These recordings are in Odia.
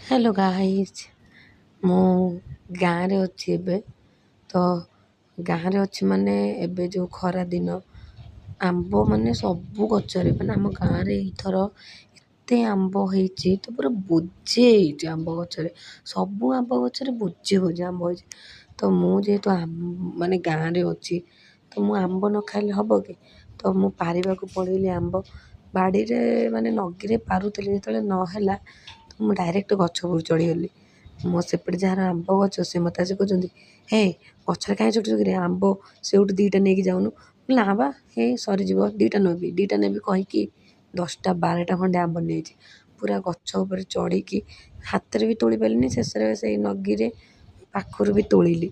ହ୍ୟାଲୋ ଗାଇଜ୍, ମୁଁ ଗାଁରେ ଅଛି ଏବେ। ତ ଗାଁରେ ଅଛି ମାନେ ଏବେ ଯେଉଁ ଖରା ଦିନ, ଆମ୍ବ ମାନେ ସବୁ ଗଛରେ, ମାନେ ଆମ ଗାଁରେ ଏଇଥର ଏତେ ଆମ୍ବ ହେଇଛି ତ ପୁରା ବୋଝେ ହେଇଛି ଆମ୍ବ ଗଛରେ। ସବୁ ଆମ୍ବ ଗଛରେ ବୋଝେ ବୋଝେ ଆମ୍ବ ହେଇଛି। ତ ମୁଁ ଯେହେତୁ ମାନେ ଗାଁରେ ଅଛି, ତ ମୁଁ ଆମ୍ବ ନ ଖାଇଲେ ହେବ କି? ତ ମୁଁ ପାରିବାକୁ ପଳେଇଲି ଆମ୍ବ। ବାଡ଼ିରେ ମାନେ ନଗିରେ ପାରୁଥିଲି, ଯେତେବେଳେ ନହେଲା ତ ମୁଁ ଡାଇରେକ୍ଟ ଗଛ ଉପରୁ ଚଢ଼ିଗଲି। ମୋ ସେପଟେ ଯାହାର ଆମ୍ବ ଗଛ, ସେ ମୋତେ ଆସି କହୁଛନ୍ତି, ହେ ଗଛରେ କାହିଁ ଚଢ଼ୁଛୁ କିରେ, ଆମ୍ବ ସେଇଠୁ ଦୁଇଟା ନେଇକି ଯାଉନୁ। ନା ବା, ହେଇ ସରିଯିବ, ଦୁଇଟା ନେବି କହିକି 10ଟା 12ଟା ଖଣ୍ଡେ ଆମ୍ବ ନେଇଛି। ପୁରା ଗଛ ଉପରେ ଚଢ଼ିକି ହାତରେ ବି ତୋଳି ପାରିଲିନି, ଶେଷରେ ସେଇ ନଗିରେ ପାଖରୁ ବି ତୋଳିଲି।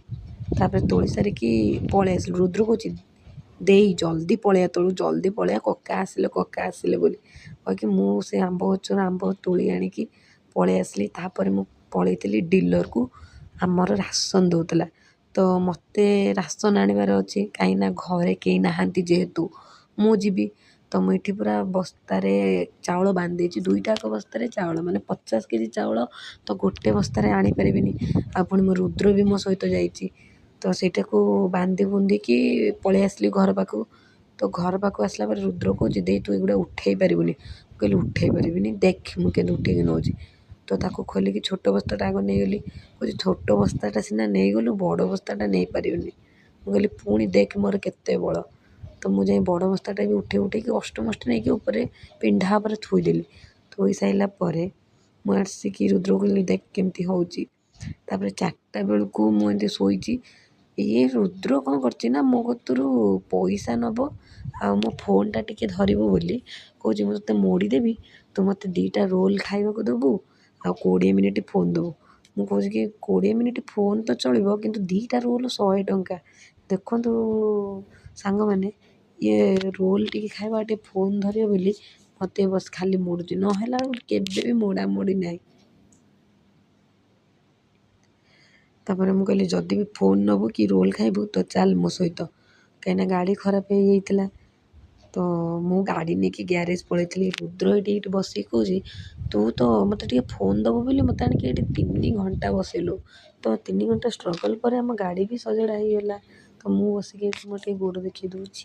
ତାପରେ ତୋଳି ସାରିକି ପଳେଇ ଆସିଲି। ରୁଦ୍ର କହୁଛି, ଦେଇ ଜଲ୍ଦି ପଳେଇଆ ତଳୁ, ଜଲ୍ଦି ପଳେଇଆ, କକା ଆସିଲେ ବୋଲି କହିକି ମୁଁ ସେ ଆମ୍ବ ଗଛରୁ ଆମ୍ବ ତୋଳି ଆଣିକି ପଳେଇ ଆସିଲି। ତାପରେ ମୁଁ ପଳେଇଥିଲି ଡିଲରକୁ, ଆମର ରାସନ ଦେଉଥିଲା। ତ ମୋତେ ରାସନ ଆଣିବାର ଅଛି, କାହିଁକିନା ଘରେ କେହି ନାହାନ୍ତି ଯେହେତୁ ମୁଁ ଯିବି। ତ ମୁଁ ଏଠି ପୁରା ବସ୍ତାରେ ଚାଉଳ ବାନ୍ଧି ଦେଇଛି, 2ଟାକ ବସ୍ତାରେ ଚାଉଳ, ମାନେ 50 କେଜି ଚାଉଳ ତ ଗୋଟେ ବସ୍ତାରେ ଆଣିପାରିବିନି। ଆଉ ପୁଣି ମୋ ରୁଦ୍ର ବି ମୋ ସହିତ ଯାଇଛି। ତ ସେଇଟାକୁ ବାନ୍ଧି ବୁନ୍ଧିକି ପଳେଇ ଆସିଲି ଘର ପାଖକୁ। ତ ଘର ପାଖକୁ ଆସିଲା ପରେ ରୁଦ୍ର କହୁଛି, ଦେଇ ତୁ ଏଗୁଡ଼ା ଉଠେଇ ପାରିବୁନି। ମୁଁ କହିଲି ଉଠେଇ ପାରିବିନି, ଦେଖ ମୁଁ କେମିତି ଉଠେଇକି ନେଉଛି। ତ ତାକୁ ଖୋଲିକି ଛୋଟ ବସ୍ତାଟା ଆଗ ନେଇଗଲି। କହୁଛି ଛୋଟ ବସ୍ତାଟା ସିନା ନେଇଗଲୁ, ବଡ଼ ବସ୍ତାଟା ନେଇପାରିବୁନି। ମୁଁ କହିଲି ପୁଣି ଦେଖ ମୋର କେତେ ବଳ। ତ ମୁଁ ଯାଇ ବଡ଼ ବସ୍ତାଟା ବି ଉଠେଇକି କଷ୍ଟମଷ୍ଟେ ନେଇକି ଉପରେ ପିଣ୍ଡା ଉପରେ ଥୋଇଦେଲି। ଥୋଇ ସାରିଲା ପରେ ମୁଁ ଆସିକି ରୁଦ୍ରକୁ କହିଲି, ଦେଖ କେମିତି ହେଉଛି। ତାପରେ 4ଟା ବେଳକୁ ମୁଁ ଏମିତି ଶୋଇଛି, ଇଏ ରୁଦ୍ର କ'ଣ କରିଛି ନା ମୋ କତୁରୁ ପଇସା ନେବ ଆଉ ମୋ ଫୋନ୍ଟା ଟିକେ ଧରିବ ବୋଲି କହୁଛି, ମୁଁ ତୋତେ ମୋଡ଼ି ଦେବି, ତୁ ମୋତେ 2ଟା ରୋଲ୍ ଖାଇବାକୁ ଦେବୁ ଆଉ 20 ମିନିଟ୍ ଫୋନ୍ ଦେବୁ। ମୁଁ କହୁଛି କି 20 ମିନିଟ୍ ଫୋନ୍ ତ ଚଳିବ, କିନ୍ତୁ 2ଟା ରୋଲ୍ 100 ଟଙ୍କା। ଦେଖନ୍ତୁ ସାଙ୍ଗମାନେ, ଇଏ ରୋଲ୍ ଟିକେ ଖାଇବା ଆଉ ଟିକେ ଫୋନ୍ ଧରିବ ବୋଲି ମୋତେ ବସ ଖାଲି ମୋଡ଼ୁଛି, ନହେଲା ବେଳକୁ କେବେ ବି ମୋଡ଼ାମୋଡ଼ି ନାହିଁ। ତାପରେ ମୁଁ କହିଲି, ଯଦି ବି ଫୋନ୍ ନେବୁ କି ରୋଲ୍ ଖାଇବୁ ତ ଚାଲ ମୋ ସହିତ, କାହିଁକିନା ଗାଡ଼ି ଖରାପ ହେଇଯାଇଥିଲା। ତ ମୁଁ ଗାଡ଼ି ନେଇକି ଗ୍ୟାରେଜ୍ ପଳେଇଥିଲି। ରୁଦ୍ର ଏଇଠି ବସିକି କହୁଛି, ତୁ ତ ମୋତେ ଟିକେ ଫୋନ୍ ଦେବୁ ବୋଲି ମୋତେ ଆଣିକି ଏଇଠି 3 ଘଣ୍ଟା ବସେଇଲୁ। ତ 3 ଘଣ୍ଟା ଷ୍ଟ୍ରଗଲ୍ ପରେ ଆମ ଗାଡ଼ି ବି ସଜଡ଼ା ହେଇଗଲା। ତ ମୁଁ ବସିକି ଏଇଠି ମୋର ଟିକେ ଗୋଡ଼ ଦେଖେଇ ଦେଉଛି।